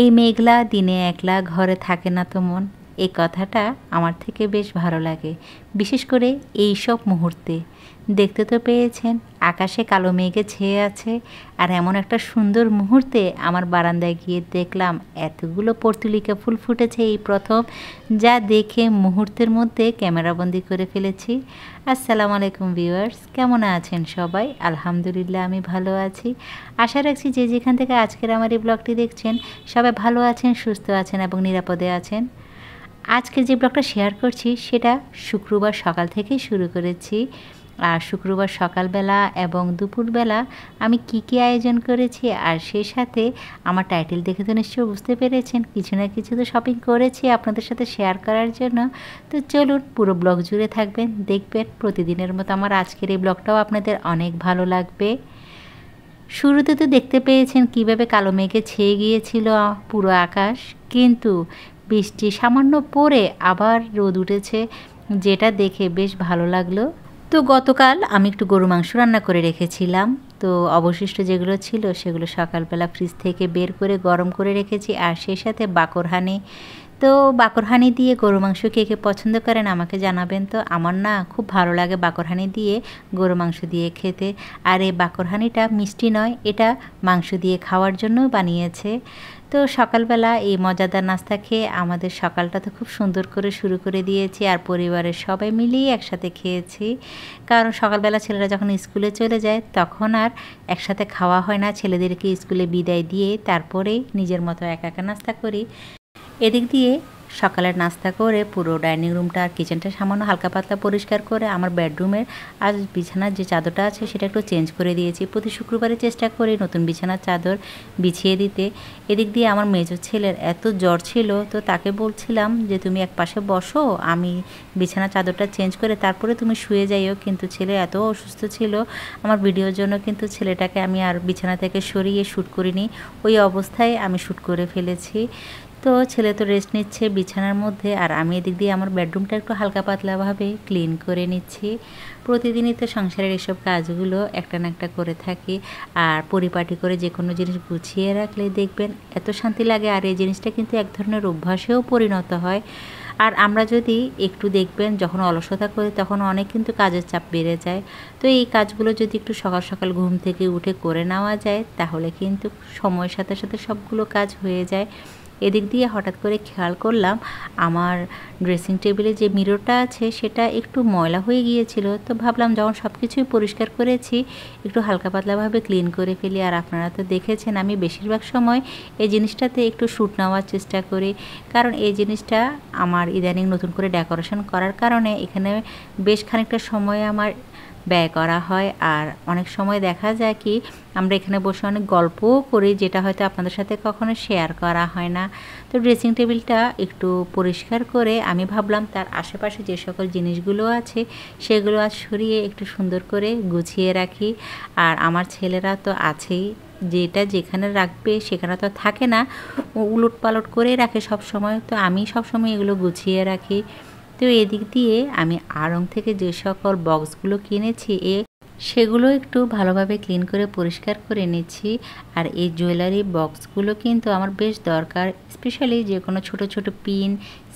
এই মেঘলা দিনে একলা ঘরে থাকে না তো মন, এই কথাটা আমার থেকে বেশ ভালো লাগে। বিশেষ করে এই সব মুহূর্তে দেখতে তো পেয়েছেন আকাশে কালো মেঘে ছেয়ে আছে, আর এমন একটা সুন্দর মুহূর্তে আমার বারান্দায় গিয়ে দেখলাম এতগুলো পর্তুলিকা ফুল ফুটেছে এই প্রথম, যা দেখে মুহূর্তের মধ্যে ক্যামেরাবন্দি করে ফেলেছি। আসসালামু আলাইকুম ভিউয়ার্স, কেমন আছেন সবাই? আলহামদুলিল্লাহ আমি ভালো আছি। আশা রাখছি যে যেখান থেকে আজকের আমার এই ব্লগটি দেখছেন সবাই ভালো আছেন, সুস্থ আছেন এবং নিরাপদে আছেন। আজকে যে ব্লগটা শেয়ার করছি সেটা শুক্রবার সকাল থেকেই শুরু করেছি। আর শুক্রবার সকালবেলা এবং দুপুরবেলা আমি কি আয়োজন করেছি, আর সেই সাথে আমার টাইটেল দেখে তো নিশ্চয়ই বুঝতে পেরেছেন কিছু না কিছু তো শপিং করেছি আপনাদের সাথে শেয়ার করার জন্য। তো চলুন পুরো ব্লগ জুড়ে থাকবেন, দেখবেন প্রতিদিনের মতো আমার আজকের এই ব্লগটাও আপনাদের অনেক ভালো লাগবে। শুরুতে তো দেখতে পেয়েছেন কিভাবে কালো মেঘে ছেয়ে গিয়েছিল পুরো আকাশ, কিন্তু বৃষ্টি সামান্য পড়ে আবার রোদ উঠেছে, যেটা দেখে বেশ ভালো লাগলো। তো গতকাল আমি একটু গরু মাংস রান্না করে রেখেছিলাম, তো অবশিষ্ট যেগুলো ছিল সেগুলো সকালবেলা ফ্রিজ থেকে বের করে গরম করে রেখেছি, আর সেই সাথে বাকরহানি। তো বাকরহানি দিয়ে গরু মাংস কে কে পছন্দ করেন আমাকে জানাবেন। তো আমার না খুব ভালো লাগে বাকরহানি দিয়ে গরু মাংস দিয়ে খেতে। আর এই বাকরহানিটা মিষ্টি নয়, এটা মাংস দিয়ে খাওয়ার জন্য বানিয়েছে। তো সকালবেলা এই মজাদার নাস্তা খেয়ে আমাদের সকালটা তো খুব সুন্দর করে শুরু করে দিয়েছি, আর পরিবারের সবাই মিলিয়ে একসাথে খেয়েছি। কারণ সকালবেলা ছেলেরা যখন স্কুলে চলে যায় তখন আর একসাথে খাওয়া হয় না, ছেলেদেরকে স্কুলে বিদায় দিয়ে তারপরেই নিজের মতো একা একা নাস্তা করি। এদিক দিয়ে সকালের নাস্তা করে পুরো ডাইনিং রুমটা আর কিচেনটা সামান্য হালকা পাতলা পরিষ্কার করে আমার বেডরুমের আর বিছানার যে চাদরটা আছে সেটা একটু চেঞ্জ করে দিয়েছি। প্রতি শুক্রবারে চেষ্টা করি নতুন বিছানার চাদর বিছিয়ে দিতে। এদিক দিয়ে আমার মেজো ছেলের এত জ্বর ছিল, তো তাকে বলছিলাম যে তুমি এক পাশে বসো, আমি বিছানার চাদরটা চেঞ্জ করে তারপরে তুমি শুয়ে যাইও, কিন্তু ছেলে এত অসুস্থ ছিল আমার ভিডিওর জন্য, কিন্তু ছেলেটাকে আমি আর বিছানা থেকে সরিয়ে শ্যুট করিনি, ওই অবস্থায় আমি শ্যুট করে ফেলেছি। তো ছেলে তো রেস্ট নিচ্ছে বিছানার মধ্যে, আর আমি এদিক দিয়ে আমার বেডরুমটা একটু হালকা পাতলাভাবে ক্লিন করে নিচ্ছি। প্রতিদিনই তো সংসারের এসব কাজগুলো একটা না একটা করে থাকি, আর পরিপাটি করে যে কোনো জিনিস গুছিয়ে রাখলে দেখবেন এত শান্তি লাগে, আর এই জিনিসটা কিন্তু এক ধরনের অভ্যাসেও পরিণত হয়। আর আমরা যদি একটু দেখবেন যখন অলসতা করি তখন অনেক কিন্তু কাজের চাপ বেড়ে যায়। তো এই কাজগুলো যদি একটু সকাল সকাল ঘুম থেকে উঠে করে নেওয়া যায় তাহলে কিন্তু সময়ের সাথে সাথে সবগুলো কাজ হয়ে যায়। এদিক দিয়ে হঠাৎ করে খেয়াল করলাম আমার ড্রেসিং টেবিলে যে মিররটা আছে সেটা একটু ময়লা হয়ে গিয়েছিল, তো ভাবলাম যখন সব কিছুই পরিষ্কার করেছি একটু হালকা পাতলাভাবে ক্লিন করে ফেলি। আর আপনারা তো দেখেছেন আমি বেশিরভাগ সময় এই জিনিসটাতে একটু শ্যুট নেওয়ার চেষ্টা করি, কারণ এই জিনিসটা আমার ইদানিং নতুন করে ডেকোরেশন করার কারণে এখানে বেশ খানিকটা সময় আমার ব্যয় করা হয়। আর অনেক সময় দেখা যায় কি আমরা এখানে বসে অনেক গল্পও করি, যেটা হয়তো আপনাদের সাথে কখনো শেয়ার করা হয় না। তো ড্রেসিং টেবিলটা একটু পরিষ্কার করে আমি ভাবলাম তার আশেপাশে যে সকল জিনিসগুলো আছে সেগুলো আজ সরিয়ে একটু সুন্দর করে গুছিয়ে রাখি। আর আমার ছেলেরা তো আছেই, যেটা যেখানে রাখবে সেখানে তো থাকে না, উলট পালট করে রাখে সব সময়, তো আমি সব সময় এগুলো গুছিয়ে রাখি। তো এদিক দিয়ে আমি আড়ং থেকে যে সকল বক্সগুলো কিনেছি সেগুলো একটু ভালোভাবে ক্লিন করে পরিষ্কার করে নিচ্ছি। আর এই জুয়েলারি বক্সগুলো কিন্তু আমার বেশ দরকার, স্পেশালি যে কোনো ছোট ছোট পিন,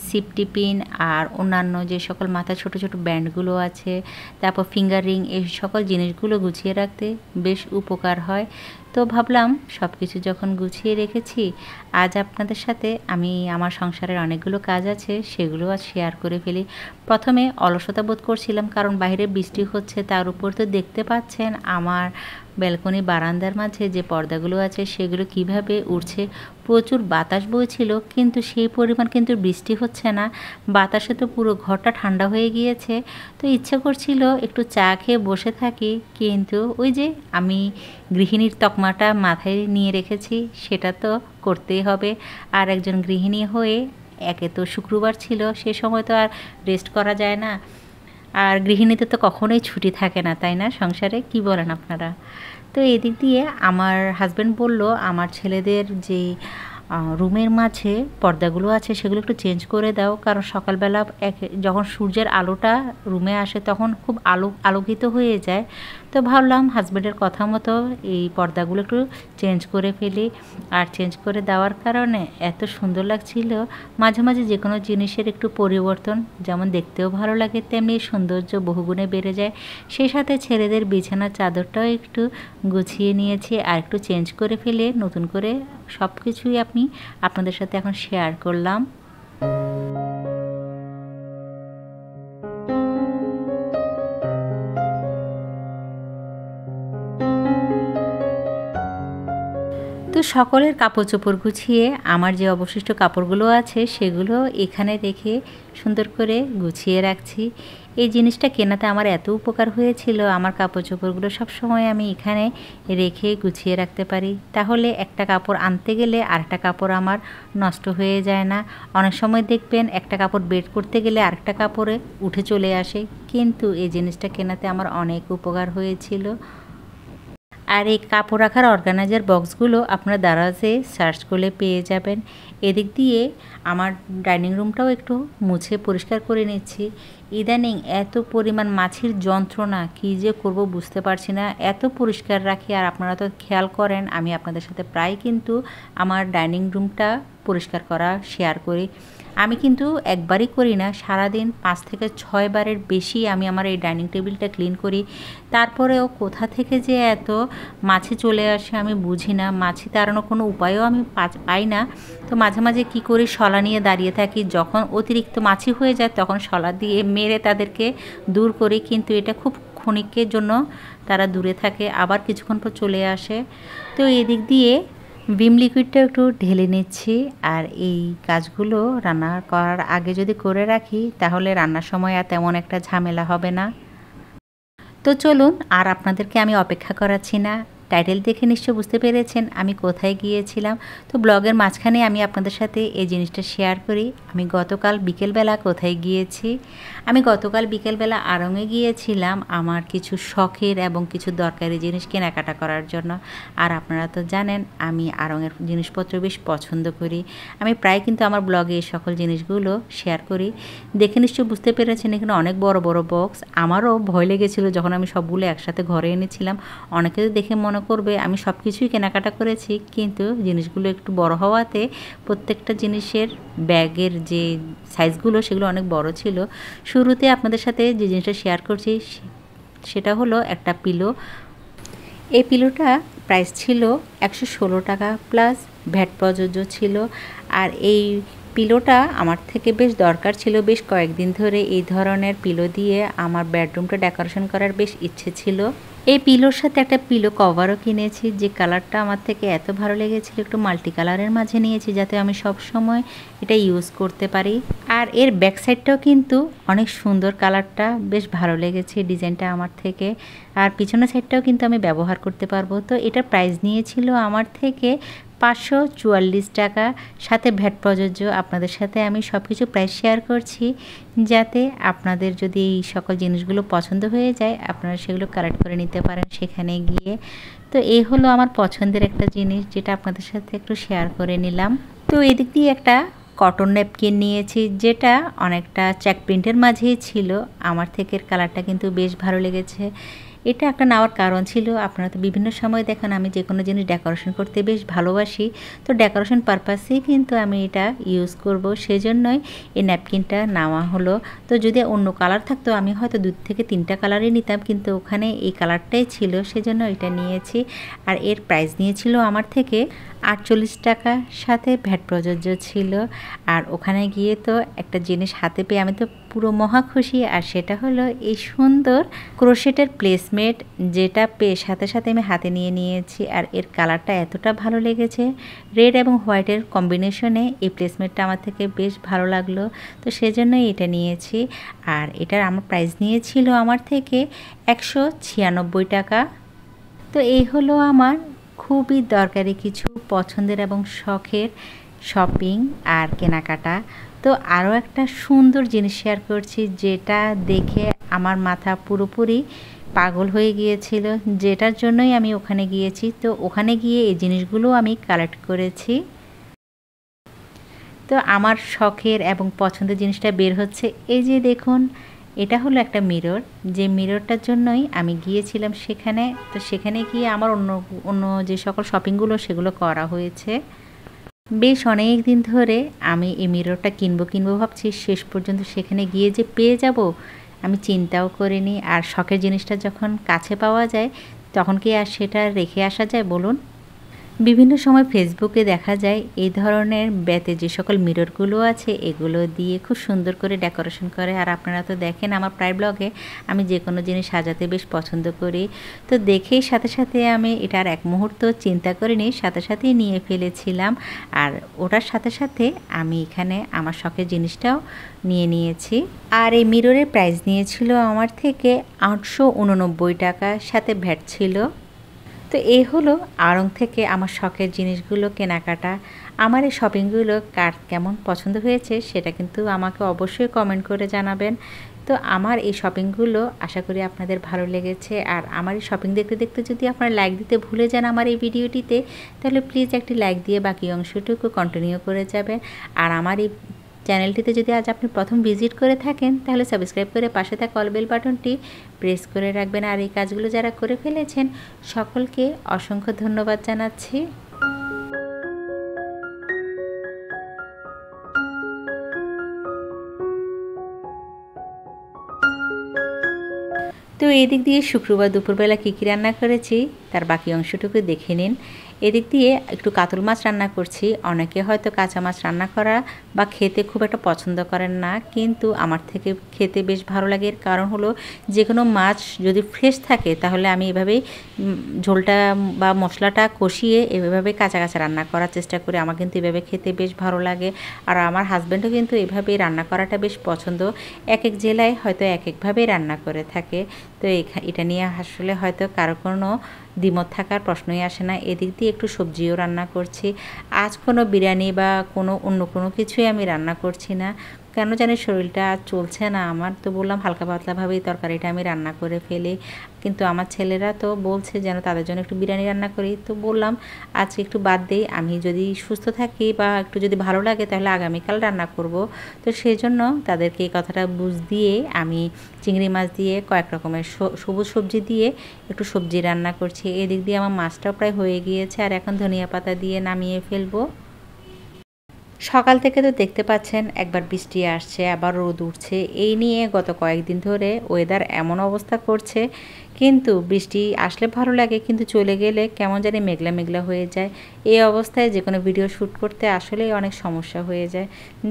সিফটি পিন, আর অন্যান্য যে সকল মাথায় ছোট ছোট ব্যান্ডগুলো আছে, তারপর ফিঙ্গার রিং, এই সকল জিনিসগুলো গুছিয়ে রাখতে বেশ উপকার হয়। তো ভাবলাম সব কিছু যখন গুছিয়ে রেখেছি আজ আপনাদের সাথে আমি আমার সংসারের অনেকগুলো কাজ আছে সেগুলো আজ শেয়ার করে ফেলি। প্রথমে অলসতা বোধ করছিলাম কারণ বাইরে বৃষ্টি হচ্ছে, তার উপর তো দেখতে পাচ্ছেন আমার ব্যালকনি বারান্দার মাঝে যে পর্দাগুলো আছে সেগুলো কিভাবে উড়ছে। প্রচুর বাতাস বইছিল কিন্তু সেই পরিমাণ কিন্তু বৃষ্টি হচ্ছে না, বাতাসে তো পুরো ঘরটা ঠান্ডা হয়ে গিয়েছে। তো ইচ্ছে করছিল একটু চা খেয়ে বসে থাকি, কিন্তু ওই যে আমি গৃহিণীর তকমাটা মাথায় নিয়ে রেখেছি, সেটা তো করতেই হবে। আর একজন গৃহিণী হয়ে একে তো শুক্রবার ছিল, সে সময় তো আর রেস্ট করা যায় না, আর গৃহিণীতে তো কখনোই ছুটি থাকে না, তাই না সংসারে, কি বলেন আপনারা? তো এদিক দিয়ে আমার হাজব্যান্ড বলল আমার ছেলেদের যে রুমের মাঝে পর্দাগুলো আছে সেগুলো একটু চেঞ্জ করে দাও, কারণ সকালবেলা যখন সূর্যের আলোটা রুমে আসে তখন খুব আলোকিত হয়ে যায়, তো ভাবলাম হাজব্যান্ডের কথা মতো এই পর্দাগুলো একটু চেঞ্জ করে ফেলি। আর চেঞ্জ করে দেওয়ার কারণে এত সুন্দর লাগছিল। মাঝে মাঝে যে কোনো জিনিসের একটু পরিবর্তন যেমন দেখতেও ভালো লাগে, তেমনি সৌন্দর্য বহুগুণে বেড়ে যায়। সেই সাথে ছেলেদের বিছানার চাদরটাও একটু গুছিয়ে নিয়েছি আর একটু চেঞ্জ করে ফেলে নতুন করে সব কিছুই আমি আপনাদের সাথে এখন শেয়ার করলাম। তো সকলের কাপড় চোপড় গুছিয়ে আমার যে অবশিষ্ট কাপড়গুলো আছে সেগুলো এখানে রেখে সুন্দর করে গুছিয়ে রাখছি। এই জিনিসটা কেনাতে আমার এত উপকার হয়েছিল, আমার কাপড় চোপড়গুলো সবসময় আমি এখানে রেখে গুছিয়ে রাখতে পারি। তাহলে একটা কাপড় আনতে গেলে আরেকটা কাপড় আমার নষ্ট হয়ে যায় না। অনেক সময় দেখবেন একটা কাপড় বের করতে গেলে আরেকটা কাপড়ে উঠে চলে আসে, কিন্তু এই জিনিসটা কেনাতে আমার অনেক উপকার হয়েছিল। আর এই কাপড় রাখার অর্গানাইজার বক্সগুলো আপনারা দারাজে সার্চ করলে পেয়ে যাবেন। এদিক দিয়ে আমার ডাইনিং রুমটাও একটু মুছে পরিষ্কার করে নিচ্ছি। ইদানিং এত পরিমাণ মাছির যন্ত্রণা, কী যে করব বুঝতে পারছি না, এত পরিষ্কার রাখি। আর আপনারা তো খেয়াল করেন আমি আপনাদের সাথে প্রায় কিন্তু আমার ডাইনিং রুমটা পরিষ্কার করা শেয়ার করি। আমি কিন্তু একবারই করি না, সারাদিন 5 থেকে 6 বারের বেশি আমি আমার এই ডাইনিং টেবিলটা ক্লিন করি। তারপরেও কোথা থেকে যে এত মাছি চলে আসে আমি বুঝি না। মাছি তাড়ানোর কোনো উপায়ও আমি পাই না। তো মাঝে মাঝে কী করি, শলা নিয়ে দাঁড়িয়ে থাকি। যখন অতিরিক্ত মাছি হয়ে যায় তখন শলা দিয়ে মেরে তাদেরকে দূর করি, কিন্তু এটা খুব ক্ষণিকের জন্য তারা দূরে থাকে, আবার কিছুক্ষণ পর চলে আসে। তো এদিক দিয়ে ভিম লিকুইডটা একটু ঢেলে নিচ্ছি। আর এই কাজগুলো রান্না করার আগে যদি করে রাখি তাহলে রান্নার সময় আর তেমন একটা ঝামেলা হবে না। তো চলুন আর আপনাদেরকে আমি অপেক্ষা করাচ্ছি না, টাইটেল দেখে নিশ্চয় বুঝতে পেরেছেন আমি কোথায় গিয়েছিলাম। তো ব্লগের মাঝখানে আমি আপনাদের সাথে এই জিনিসটা শেয়ার করি। আমি গতকাল বিকেলবেলা কোথায় গিয়েছি। আমি গতকাল বিকেলবেলা আড়ংয়ে গিয়েছিলাম আমার কিছু শখের এবং কিছু দরকারি জিনিস কেনাকাটা করার জন্য। আর আপনারা তো জানেন আমি আড়ংয়ের জিনিসপত্র বেশ পছন্দ করি। আমি প্রায় কিন্তু আমার ব্লগে এই সকল জিনিসগুলো শেয়ার করি। দেখে নিশ্চয় বুঝতে পেরেছেন এখানে অনেক বড় বড় বক্স। আমারও ভয় লেগেছিল যখন আমি সবগুলো একসাথে ঘরে এনেছিলাম। অনেকে তো দেখে মনে করবে আমি সব কিছুই কেনাকাটা করেছি, কিন্তু জিনিসগুলো একটু বড় হওয়াতে প্রত্যেকটা জিনিসের ব্যাগের যে সাইজগুলো সেগুলো অনেক বড় ছিল। শুরুতে আপনাদের সাথে যে জিনিসটা শেয়ার করছি সেটা হলো একটা পিলো। এই পিলোটা প্রাইস ছিল 116 টাকা প্লাস ভ্যাট প্রযোজ্য ছিল। আর এই পিলোটা আমার থেকে বেশ দরকার ছিল। বেশ কয়েকদিন ধরে এই ধরনের পিলো দিয়ে আমার বেডরুমটা ডেকোরেশন করার বেশ ইচ্ছে ছিল। এই পিলোর সাথে একটা পিলো কভারও কিনেছি, যে কালারটা আমার থেকে এত ভালো লেগেছিল, একটু মাল্টি কালারের মাঝে নিয়েছি যাতে আমি সব সময় এটা ইউজ করতে পারি। আর এর ব্যাক সাইডটাও কিন্তু অনেক সুন্দর, কালারটা বেশ ভালো লেগেছে ডিজাইনটা আমার থেকে। আর পিছনের সাইডটাও কিন্তু আমি ব্যবহার করতে পারবো। তো এটার প্রাইস নিয়েছিল আমার থেকে 544 টাকা, সাথে ভ্যাট প্রযোজ্য। আপনাদের সাথে আমি সব কিছু প্রাইস শেয়ার করছি যাতে আপনাদের যদি এই সকল জিনিসগুলো পছন্দ হয়ে যায় আপনারা সেগুলো কালেক্ট করে নিতে পারেন সেখানে গিয়ে। তো এই হলো আমার পছন্দের একটা জিনিস যেটা আপনাদের সাথে একটু শেয়ার করে নিলাম। তো এদিক দিয়ে একটা কটন ন্যাপকিন নিয়েছি যেটা অনেকটা চেক প্রিন্টের মাঝেই ছিল। আমার থেকে এর কালারটা কিন্তু বেশ ভালো লেগেছে। এটা একটা নেওয়ার কারণ ছিল, আপনারা তো বিভিন্ন সময় দেখেন আমি যে কোনো জিনিস ডেকোরেশন করতে বেশ ভালোবাসি। তো ডেকোরেশন পারপাসেই কিন্তু আমি এটা ইউজ করব, সেজন্যই এই ন্যাপকিনটা নেওয়া হলো। তো যদি অন্য কালার থাকতো আমি হয়তো 2 থেকে 3টা কালারই নিতাম, কিন্তু ওখানে এই কালারটাই ছিল সেজন্য এটা নিয়েছি। আর এর প্রাইস নিয়েছিল আমার থেকে 48 টাকা, সাথে ভ্যাট প্রযোজ্য ছিল। আর ওখানে গিয়ে তো একটা জিনিস হাতে পেয়ে আমি তো পুরো মহা খুশি। আর সেটা হলো এই সুন্দর ক্রোশেটের প্লেসমেট, যেটা পেয়ে সাথে সাথে আমি হাতে নিয়ে নিয়েছি। আর এর কালারটা এতটা ভালো লেগেছে, রেড এবং হোয়াইটের কম্বিনেশনে এই প্লেসমেটটা আমার থেকে বেশ ভালো লাগলো, তো সেজন্যই এটা নিয়েছি। আর এটার আমার প্রাইস নিয়েছিল আমার থেকে 196 টাকা। তো এই হলো আমার খুবই দরকারি কিছু পছন্দের এবং শখের শপিং আর কেনাকাটা। তো আরও একটা সুন্দর জিনিস শেয়ার করছি যেটা দেখে আমার মাথা পুরোপুরি পাগল হয়ে গিয়েছিল, যেটার জন্যই আমি ওখানে গিয়েছি। তো ওখানে গিয়ে এই জিনিসগুলো আমি কালেক্ট করেছি। তো আমার শখের এবং পছন্দের জিনিসটা বের হচ্ছে। এই যে দেখুন, এটা হলো একটা মিরর, যে মিররটার জন্যই আমি গিয়েছিলাম সেখানে। তো সেখানে গিয়ে আমার অন্য অন্য যে সকল শপিংগুলো সেগুলো করা হয়েছে। বেশ অনেক দিন ধরে আমি এই মিররটা কিনবো ভাবছি, শেষ পর্যন্ত সেখানে গিয়ে যে পেয়ে যাব আমি চিন্তাও করিনি। আর শখের জিনিসটা যখন কাছে পাওয়া যায় তখন কি আর সেটা রেখে আসা যায় বলুন? বিভিন্ন সময় ফেসবুকে দেখা যায় এই ধরনের বেতে যে সকল মিররগুলো আছে এগুলো দিয়ে খুব সুন্দর করে ডেকোরেশন করে। আর আপনারা তো দেখেন আমার প্রায় ব্লগে আমি যে কোনো জিনিস সাজাতে বেশ পছন্দ করি। তো দেখেই সাথে সাথে আমি এটা আর এক মুহূর্ত চিন্তা করিনি, সাথে সাথেই নিয়ে ফেলেছিলাম। আর ওটার সাথে সাথে আমি এখানে আমার শখের জিনিসটাও নিয়ে নিয়েছি। আর এই মিররের প্রাইস নিয়েছিল আমার থেকে 889 টাকা, সাথে ভ্যাট ছিল। তো এই হলো আড়ং থেকে আমার শখের জিনিসগুলো কেনাকাটা। আমার এই শপিংগুলো কার কেমন পছন্দ হয়েছে সেটা কিন্তু আমাকে অবশ্যই কমেন্ট করে জানাবেন। তো আমার এই শপিংগুলো আশা করি আপনাদের ভালো লেগেছে। আর আমার এই শপিং দেখতে দেখতে যদি আপনারা লাইক দিতে ভুলে যান আমার এই ভিডিওটিতে, তাহলে প্লিজ একটি লাইক দিয়ে বাকি অংশটুকু কন্টিনিউ করে যাবেন। আর আমার এই চ্যানেলটিতে যদি আজ আপনি প্রথম ভিজিট করে থাকেন তাহলে সাবস্ক্রাইব করে পাশে থাকা অল বেল বাটনটি প্রেস করে রাখবেন। আর এই কাজগুলো যারা করে ফেলেছেন সকলকে অসংখ্য ধন্যবাদ জানাচ্ছি। তো এদিক দিয়ে শুক্রবার দুপুরবেলা কী কী রান্না করেছি তার বাকি অংশটুকু দেখে নিন। এদিক দিয়ে একটু কাতল মাছ রান্না করছি। অনেকে হয়তো কাঁচা মাছ রান্না করা বা খেতে খুব একটা পছন্দ করেন না, কিন্তু আমার থেকে খেতে বেশ ভালো লাগে। এর কারণ হলো যে কোনো মাছ যদি ফ্রেশ থাকে তাহলে আমি এভাবেই ঝোলটা বা মশলাটা কষিয়ে এভাবে কাঁচা কাঁচা রান্না করার চেষ্টা করি। আমার কিন্তু এভাবে খেতে বেশ ভালো লাগে। আর আমার হাজব্যান্ডও কিন্তু এভাবেই রান্না করাটা বেশ পছন্দ। এক এক জেলায় হয়তো এক একভাবেই রান্না করে থাকে। তো এটা নিয়ে আসলে হয়তো কারো কোনো দ্বিমত থাকার প্রশ্নই আসে না। এদিক দিয়ে একটু সবজিও রান্না করছি। আজ কোনো বিরিয়ানি বা অন্য কোনো কিছুই আমি রান্না করছি না, কেন জানি শরীরটা আর চলছে না আমার। তো বললাম হালকা পাতলাভাবেই তরকারিটা আমি রান্না করে ফেলি। কিন্তু আমার ছেলেরা তো বলছে যেন তাদের জন্য একটু বিরিয়ানি রান্না করি। তো বললাম আজকে একটু বাদ দেই, আমি যদি সুস্থ থাকি বা একটু যদি ভালো লাগে তাহলে আগামীকাল রান্না করব। তো সেই জন্য তাদেরকে এই কথাটা বুঝ দিয়ে আমি চিংড়ি মাছ দিয়ে কয়েক রকমের সবুজ সবজি দিয়ে একটু সবজি রান্না করছি। এদিক দিয়ে আমার মাছটাও প্রায় হয়ে গিয়েছে, আর এখন ধনিয়া পাতা দিয়ে নামিয়ে ফেলবো। সকাল থেকে তো দেখতে পাচ্ছেন একবার বৃষ্টি আসছে আবার রোদ উঠছে, এই নিয়ে গত কয়েকদিন ধরে ওয়েদার এমন অবস্থা করছে। কিন্তু বৃষ্টি আসলে ভালো লাগে, কিন্তু চলে গেলে কেমন জানি মেঘলা মেঘলা হয়ে যায়। এই অবস্থায় যে কোনো ভিডিও শ্যুট করতে আসলেই অনেক সমস্যা হয়ে যায়।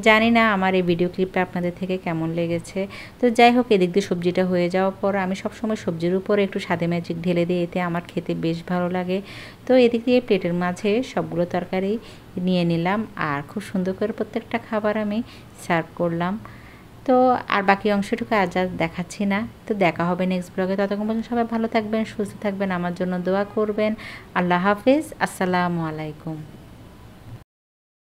জানি না আমার এই ভিডিও ক্লিপটা আপনাদের থেকে কেমন লেগেছে। তো যাই হোক, এদিক দিয়ে সবজিটা হয়ে যাওয়ার পর আমি সবসময় সবজির উপরে একটু স্বাদে ম্যাজিক ঢেলে দিই, এতে আমার খেতে বেশ ভালো লাগে। তো এদিক দিয়ে প্লেটের মাঝে সবগুলো তরকারি নিয়ে নিলাম, আর খুব সুন্দর করে প্রত্যেকটা খাবার আমি সার্ভ করলাম। তো আর বাকি অংশটুকু আজ আর দেখাচ্ছি না। তো দেখা হবে নেক্সট ব্লগে। ততক্ষণ পর্যন্ত সবাই ভালো থাকবেন, সুস্থ থাকবেন, আমার জন্য দোয়া করবেন। আল্লাহ হাফেজ, আসসালামু আলাইকুম।